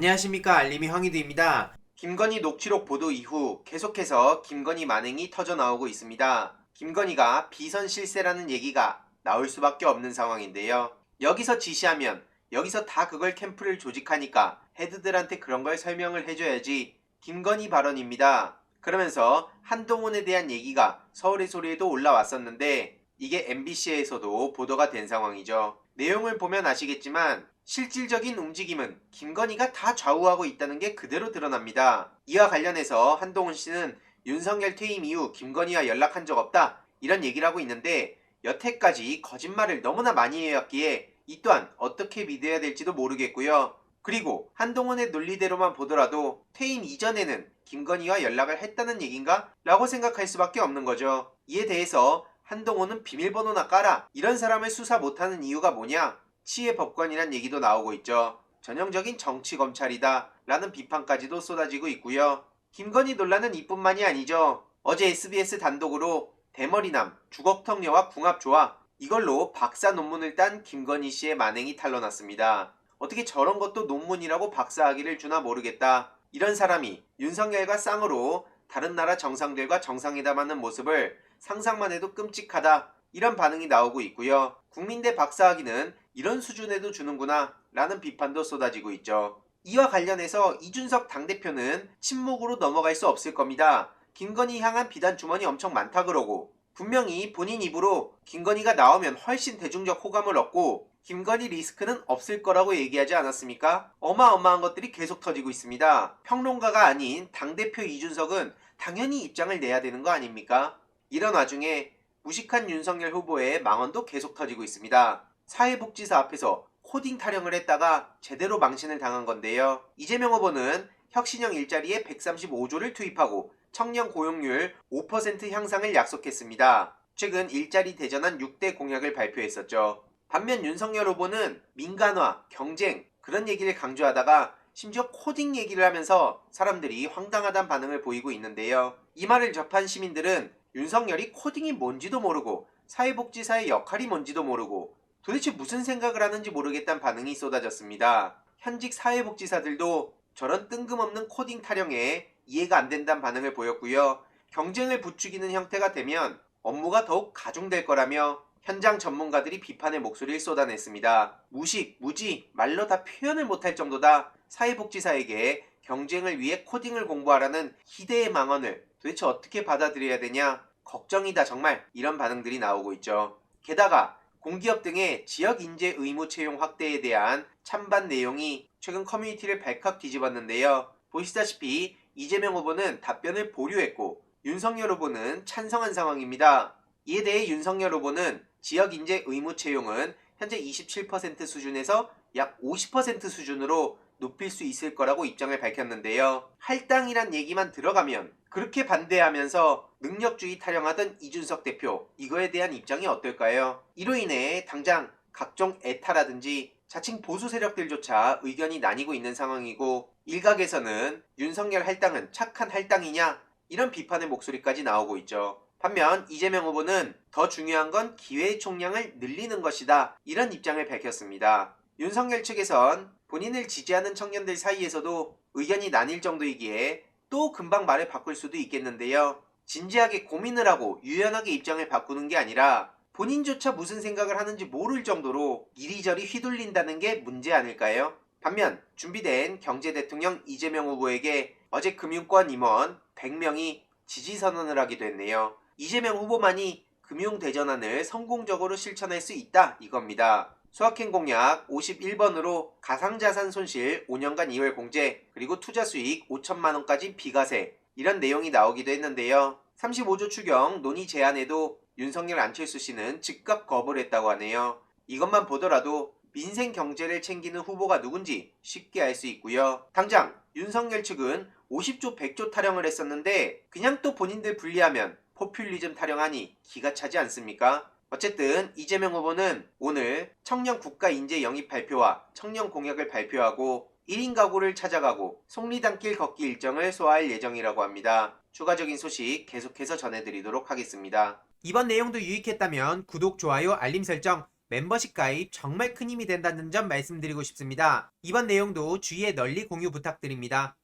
안녕하십니까, 알림이 황희두입니다. 김건희 녹취록 보도 이후 계속해서 김건희 만행이 터져 나오고 있습니다. 김건희가 비선 실세라는 얘기가 나올 수밖에 없는 상황인데요. 여기서 지시하면 여기서 다 그걸 캠프를 조직하니까 헤드들한테 그런 걸 설명을 해줘야지. 김건희 발언입니다. 그러면서 한동훈에 대한 얘기가 서울의 소리에도 올라왔었는데 이게 MBC에서도 보도가 된 상황이죠. 내용을 보면 아시겠지만 실질적인 움직임은 김건희가 다 좌우하고 있다는 게 그대로 드러납니다. 이와 관련해서 한동훈 씨는 윤석열 퇴임 이후 김건희와 연락한 적 없다, 이런 얘기를 하고 있는데 여태까지 거짓말을 너무나 많이 해왔기에 이 또한 어떻게 믿어야 될지도 모르겠고요. 그리고 한동훈의 논리대로만 보더라도 퇴임 이전에는 김건희와 연락을 했다는 얘긴가? 라고 생각할 수밖에 없는 거죠. 이에 대해서 한동훈은 비밀번호나 까라, 이런 사람을 수사 못하는 이유가 뭐냐? 치해 법관이란 얘기도 나오고 있죠. 전형적인 정치검찰이다 라는 비판까지도 쏟아지고 있고요. 김건희 논란은 이뿐만이 아니죠. 어제 SBS 단독으로 대머리남, 주걱턱녀와 궁합조화, 이걸로 박사 논문을 딴 김건희 씨의 만행이 탄로났습니다. 어떻게 저런 것도 논문이라고 박사학위를 주나 모르겠다. 이런 사람이 윤석열과 쌍으로 다른 나라 정상들과 정상회담하는 모습을 상상만 해도 끔찍하다, 이런 반응이 나오고 있고요. 국민대 박사학위는 이런 수준에도 주는구나 라는 비판도 쏟아지고 있죠. 이와 관련해서 이준석 당대표는 침묵으로 넘어갈 수 없을 겁니다. 김건희 향한 비단 주머니 엄청 많다 그러고, 분명히 본인 입으로 김건희가 나오면 훨씬 대중적 호감을 얻고 김건희 리스크는 없을 거라고 얘기하지 않았습니까? 어마어마한 것들이 계속 터지고 있습니다. 평론가가 아닌 당대표 이준석은 당연히 입장을 내야 되는 거 아닙니까? 이런 와중에 무식한 윤석열 후보의 망언도 계속 터지고 있습니다. 사회복지사 앞에서 코딩 타령을 했다가 제대로 망신을 당한 건데요. 이재명 후보는 혁신형 일자리에 135조를 투입하고 청년 고용률 5% 향상을 약속했습니다. 최근 일자리 대전환 6대 공약을 발표했었죠. 반면 윤석열 후보는 민간화, 경쟁, 그런 얘기를 강조하다가 심지어 코딩 얘기를 하면서 사람들이 황당하다는 반응을 보이고 있는데요. 이 말을 접한 시민들은 윤석열이 코딩이 뭔지도 모르고 사회복지사의 역할이 뭔지도 모르고 도대체 무슨 생각을 하는지 모르겠다는 반응이 쏟아졌습니다. 현직 사회복지사들도 저런 뜬금없는 코딩 타령에 이해가 안 된다는 반응을 보였고요. 경쟁을 부추기는 형태가 되면 업무가 더욱 가중될 거라며 현장 전문가들이 비판의 목소리를 쏟아냈습니다. 무식, 무지, 말로 다 표현을 못할 정도다. 사회복지사에게 경쟁을 위해 코딩을 공부하라는 희대의 망언을 도대체 어떻게 받아들여야 되냐? 걱정이다 정말, 이런 반응들이 나오고 있죠. 게다가 공기업 등의 지역 인재 의무 채용 확대에 대한 찬반 내용이 최근 커뮤니티를 발칵 뒤집었는데요. 보시다시피 이재명 후보는 답변을 보류했고 윤석열 후보는 찬성한 상황입니다. 이에 대해 윤석열 후보는 지역 인재 의무 채용은 현재 27% 수준에서 약 50% 수준으로 높일 수 있을 거라고 입장을 밝혔는데요. 할당이란 얘기만 들어가면 그렇게 반대하면서 능력주의 타령하던 이준석 대표, 이거에 대한 입장이 어떨까요? 이로 인해 당장 각종 애타라든지 자칭 보수 세력들조차 의견이 나뉘고 있는 상황이고, 일각에서는 윤석열 할당은 착한 할당이냐, 이런 비판의 목소리까지 나오고 있죠. 반면 이재명 후보는 더 중요한 건 기회의 총량을 늘리는 것이다, 이런 입장을 밝혔습니다. 윤석열 측에선 본인을 지지하는 청년들 사이에서도 의견이 나뉠 정도이기에 또 금방 말을 바꿀 수도 있겠는데요. 진지하게 고민을 하고 유연하게 입장을 바꾸는 게 아니라 본인조차 무슨 생각을 하는지 모를 정도로 이리저리 휘둘린다는 게 문제 아닐까요? 반면 준비된 경제대통령 이재명 후보에게 어제 금융권 임원 100명이 지지선언을 하기도 했네요. 이재명 후보만이 금융대전환을 성공적으로 실천할 수 있다, 이겁니다. 수학행 공약 51번으로 가상자산 손실 5년간 2월 공제, 그리고 투자 수익 5천만 원까지 비과세, 이런 내용이 나오기도 했는데요. 35조 추경 논의 제안에도 윤석열 안철수 씨는 즉각 거부를 했다고 하네요. 이것만 보더라도 민생 경제를 챙기는 후보가 누군지 쉽게 알 수 있고요. 당장 윤석열 측은 50조 100조 타령을 했었는데 그냥 또 본인들 분리하면 포퓰리즘 타령하니 기가 차지 않습니까? 어쨌든 이재명 후보는 오늘 청년 국가 인재 영입 발표와 청년 공약을 발표하고 1인 가구를 찾아가고 속리단길 걷기 일정을 소화할 예정이라고 합니다. 추가적인 소식 계속해서 전해드리도록 하겠습니다. 이번 내용도 유익했다면 구독, 좋아요, 알림 설정 멤버십 가입 정말 큰 힘이 된다는 점 말씀드리고 싶습니다. 이번 내용도 주위에 널리 공유 부탁드립니다.